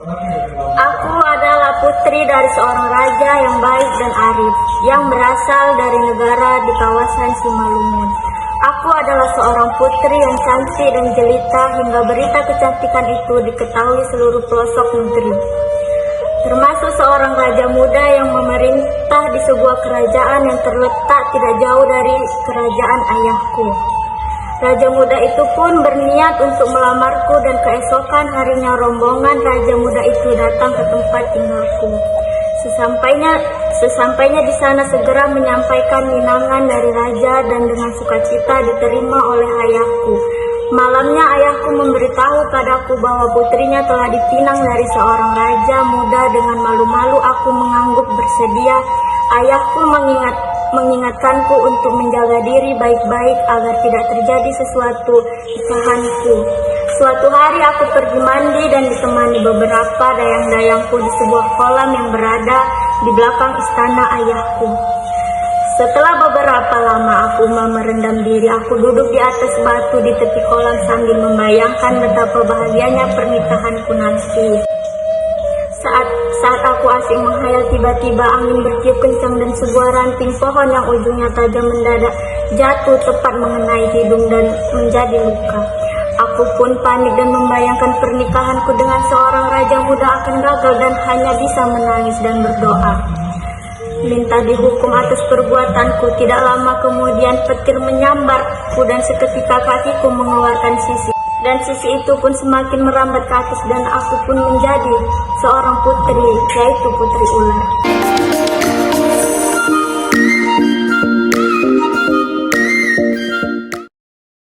Aku adalah putri dari seorang raja yang baik dan arif, yang berasal dari negara di kawasan Simalungun. Aku adalah seorang putri yang cantik dan jelita hingga berita kecantikan itu diketahui seluruh pelosok negeri. Termasuk seorang raja muda yang memerintah di sebuah kerajaan yang terletak tidak jauh dari kerajaan ayahku. Raja muda itu pun berniat untuk melamarku dan keesokan harinya rombongan raja muda itu datang ke tempat tinggalku. Sesampainya di sana segera menyampaikan minangan dari raja dan dengan sukacita diterima oleh ayahku. Malamnya ayahku memberitahu padaku bahwa putrinya telah dipinang dari seorang raja muda. Dengan malu-malu aku mengangguk bersedia. Ayahku mengingatkanku untuk menjaga diri baik-baik agar tidak terjadi sesuatu kesalahanku. Suatu hari aku pergi mandi dan ditemani beberapa dayang-dayangku di sebuah kolam yang berada di belakang istana ayahku. Setelah beberapa lama aku merendam diri, aku duduk di atas batu di tepi kolam sambil membayangkan betapa bahagianya pernikahanku nanti. Saat aku asing menghayal, tiba-tiba angin bertiup kencang dan sebuah ranting pohon yang ujungnya tajam mendadak jatuh tepat mengenai hidung dan menjadi luka. Aku pun panik dan membayangkan pernikahanku dengan seorang raja muda akan gagal dan hanya bisa menangis dan berdoa minta dihukum atas perbuatanku. Tidak lama kemudian petir menyambarku dan seketika kakiku mengeluarkan sisi. Dan sisi itu pun semakin merambat ke atas dan aku pun menjadi seorang putri, yaitu putri ular.